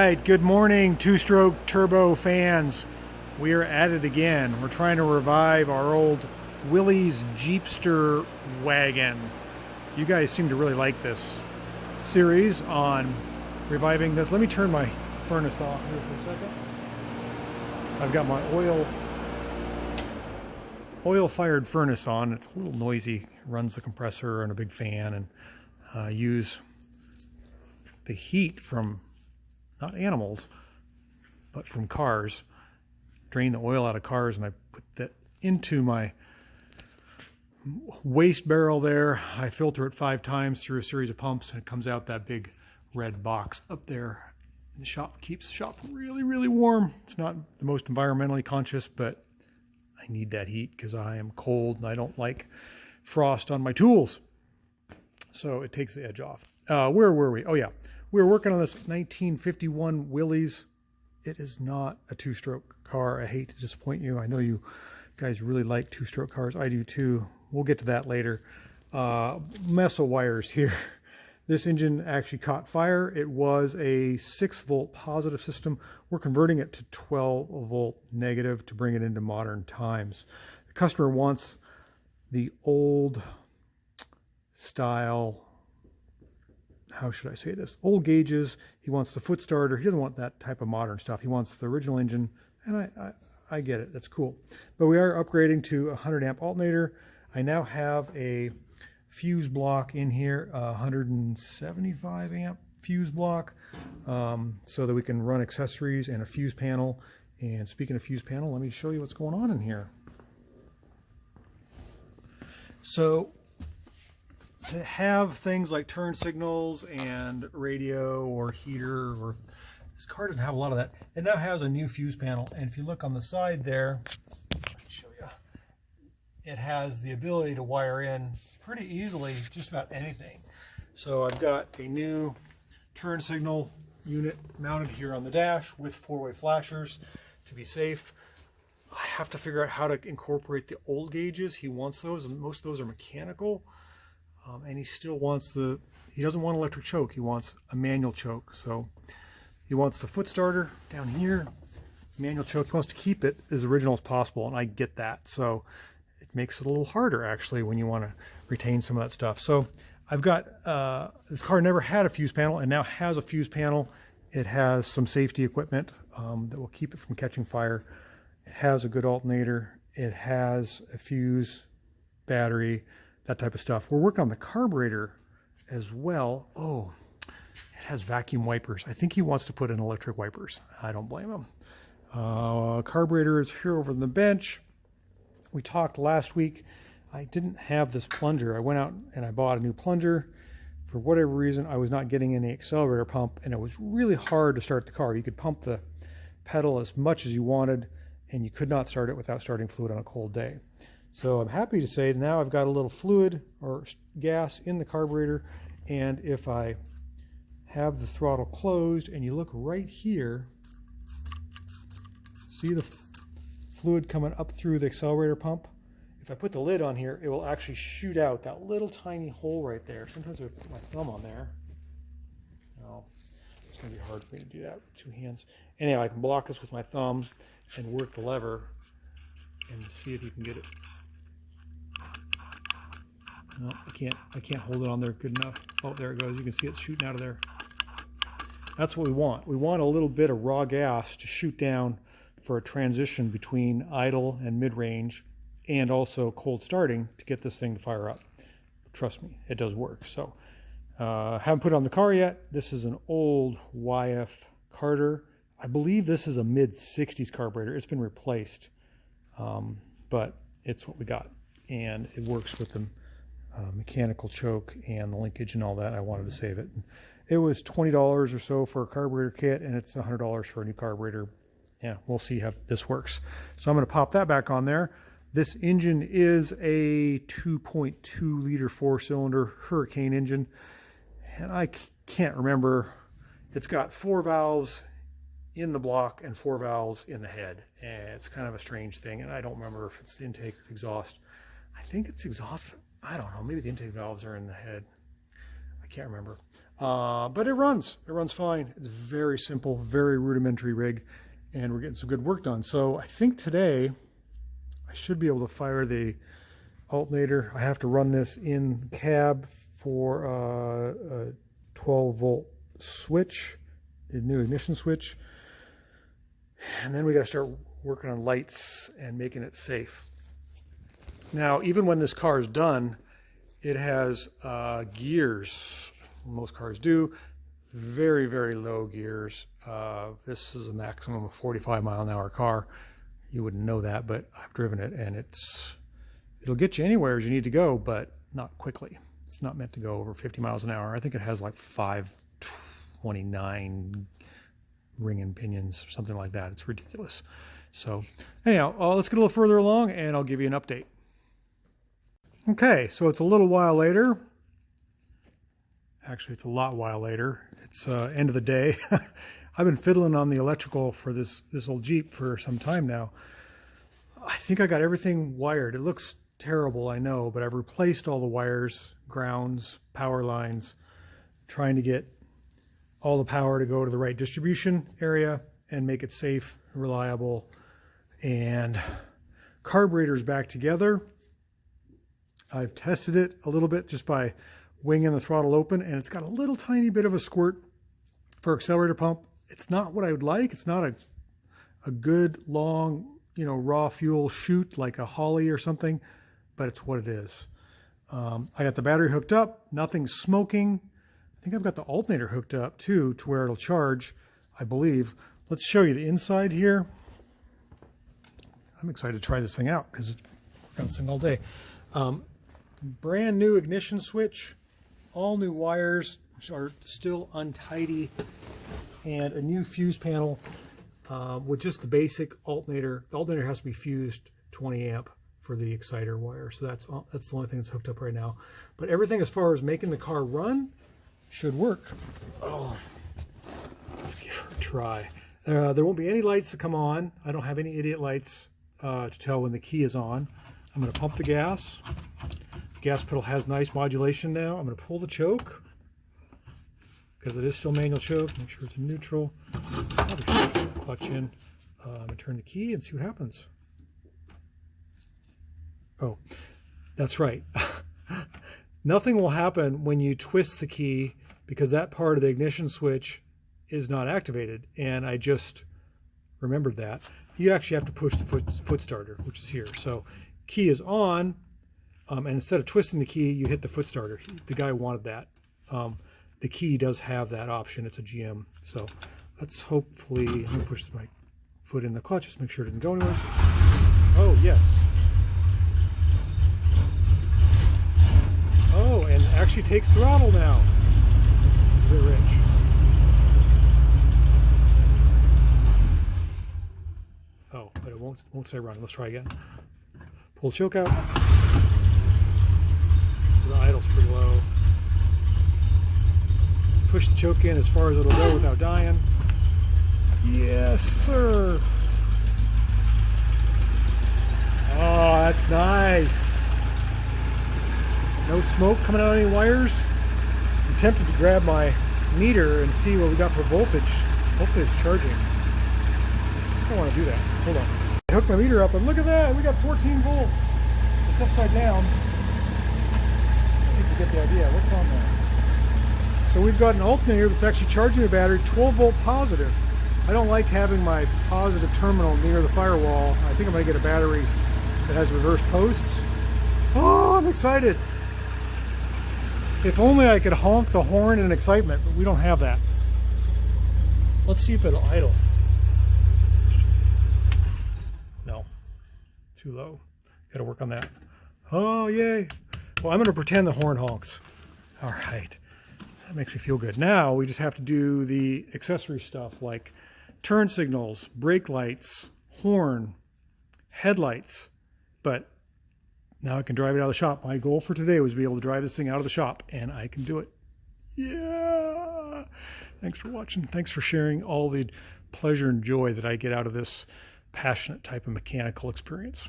right, good morning, two-stroke turbo fans. We are at it again. We're trying to revive our old Willys Jeepster wagon. You guys seem to really like this series on reviving this. Let me turn my furnace off here for a second. I've got my oil-fired furnace on. It's a little noisy. It runs the compressor and a big fan, and use the heat from not animals, but from cars. Drain the oil out of cars, and I put that into my waste barrel there. I filter it 5 times through a series of pumps, and it comes out that big red box up there. The shop keeps the shop really, really warm. It's not the most environmentally conscious, but I need that heat because I am cold and I don't like frost on my tools. So it takes the edge off. Where were we? Oh yeah, we were working on this 1951 Willys. It is not a two-stroke car. I hate to disappoint you. I know you guys really like two-stroke cars. I do too. We'll get to that later. Mess of wires here. This engine actually caught fire. It was a 6-volt positive system. We're converting it to 12-volt negative to bring it into modern times. The customer wants the old style, how should I say this? Old gauges. He wants the foot starter. He doesn't want that type of modern stuff. He wants the original engine, and I get it. That's cool. But we are upgrading to a 100 amp alternator. I now have a fuse block in here, 175 amp fuse block, so that we can run accessories and a fuse panel. And speaking of fuse panel, let me show you what's going on in here. So to have things like turn signals and radio or heater, or this car doesn't have a lot of that. It now has a new fuse panel, and if you look on the side there, let me show you, it has the ability to wire in pretty easily just about anything. So I've got a new turn signal unit mounted here on the dash with 4-way flashers to be safe. I have to figure out how to incorporate the old gauges. He wants those, and most of those are mechanical. And he still wants he doesn't want electric choke, he wants a manual choke. So he wants the foot starter down here, manual choke. He wants to keep it as original as possible, and I get that. So it makes it a little harder actually when you want to retain some of that stuff. So I've got, this car never had a fuse panel and now has a fuse panel. It has some safety equipment that will keep it from catching fire. It has a good alternator. It has a fuse, battery, that type of stuff. We're working on the carburetor as well. Oh, it has vacuum wipers. I think he wants to put in electric wipers. I don't blame him. Carburetor is here over on the bench. We talked last week. I didn't have this plunger. I went out and I bought a new plunger. For whatever reason, I was not getting any accelerator pump, and it was really hard to start the car. You could pump the pedal as much as you wanted, and you could not start it without starting fluid on a cold day. So I'm happy to say now I've got a little fluid or gas in the carburetor, and if I have the throttle closed and you look right here, see the fluid coming up through the accelerator pump? If I put the lid on here, it will actually shoot out that little tiny hole right there. Sometimes I put my thumb on there. No, it's going to be hard for me to do that with 2 hands. Anyway, I can block this with my thumb and work the lever and see if you can get it. No, I can't hold it on there good enough. Oh, there it goes. You can see it's shooting out of there. That's what we want. We want a little bit of raw gas to shoot down for a transition between idle and mid-range, and also cold starting to get this thing to fire up. Trust me, it does work. So, haven't put it on the car yet. This is an old YF Carter. I believe this is a mid-60s carburetor. It's been replaced, but it's what we got, and it works with the mechanical choke and the linkage and all that. I wanted to save it. It was $20 or so for a carburetor kit, and it's $100 for a new carburetor. Yeah, we'll see how this works. So I'm going to pop that back on there. This engine is a 2.2 liter 4-cylinder Hurricane engine, and I can't remember. It's got 4 valves in the block and 4 valves in the head, and it's kind of a strange thing, and I don't remember if it's the intake or exhaust. I think it's exhaust. I don't know, maybe the intake valves are in the head. I can't remember. But it runs fine. It's very simple, very rudimentary rig, and we're getting some good work done. So I think today I should be able to fire the alternator. I have to run this in cab for a 12-volt switch, a new ignition switch, and then we got to start working on lights and making it safe. Now, even when this car is done, it has gears. Most cars do. Very, very low gears. This is a maximum of 45-mile-an-hour car. You wouldn't know that, but I've driven it, and it'll get you anywhere as you need to go, but not quickly. It's not meant to go over 50 miles an hour. I think it has like 529 ring pinions or something like that. It's ridiculous. So anyhow, let's get a little further along, and I'll give you an update. Okay, so it's a little while later. Actually, it's a lot while later. It's end of the day. I've been fiddling on the electrical for this old Jeep for some time now. I think I got everything wired. It looks terrible, I know, but I've replaced all the wires, grounds, power lines, trying to get all the power to go to the right distribution area and make it safe, reliable, and carburetor's back together. I've tested it a little bit just by winging the throttle open, and it's got a little tiny bit of a squirt for accelerator pump. It's not what I would like. It's not a good long, raw fuel chute like a Holly or something, but it's what it is. I got the battery hooked up, nothing's smoking. I think I've got the alternator hooked up too to where it'll charge, I believe. Let's show you the inside here. I'm excited to try this thing out because it's worked on this thing all day. Brand new ignition switch, all new wires, which are still untidy, and a new fuse panel with just the basic alternator. The alternator has to be fused 20 amp for the exciter wire, so that's the only thing that's hooked up right now. But everything as far as making the car run should work. Oh, let's give her a try. There won't be any lights to come on. I don't have any idiot lights to tell when the key is on. I'm going to pump the gas. The gas pedal has nice modulation now. I'm going to pull the choke because it is still manual choke. Make sure it's in neutral. Clutch in. I'm going to turn the key and see what happens. Oh, that's right. Nothing will happen when you twist the key because that part of the ignition switch is not activated, and I just remembered that. You actually have to push the foot starter, which is here. So key is on, and instead of twisting the key, you hit the foot starter. The guy wanted that. The key does have that option. It's a GM. So let's hopefully, I'm going to push my foot in the clutch, just make sure it doesn't go anywhere. Oh, yes. Oh, and actually takes throttle now. It's a bit rich. Oh, but it won't say run. Let's try again. Pull the choke out. The idle's pretty low. Push the choke in as far as it'll go without dying. Yes, sir. Oh, that's nice. No smoke coming out of any wires. I'm tempted to grab my meter and see what we got for voltage. Hopefully it's charging. I don't want to do that. Hold on. I hooked my meter up and look at that. We got 14 volts. It's upside down. I think you get the idea. What's on there? So we've got an alternator that's actually charging the battery 12 volt positive. I don't like having my positive terminal near the firewall. I think I'm going to get a battery that has reverse posts. Oh, I'm excited. If only I could honk the horn in excitement, but we don't have that. Let's see if it'll idle. No, too low. Got to work on that. Oh, yay. Well, I'm going to pretend the horn honks. All right. That makes me feel good. Now we just have to do the accessory stuff like turn signals, brake lights, horn, headlights. But now I can drive it out of the shop. My goal for today was to be able to drive this thing out of the shop, and I can do it. Yeah! Thanks for watching. Thanks for sharing all the pleasure and joy that I get out of this passionate type of mechanical experience.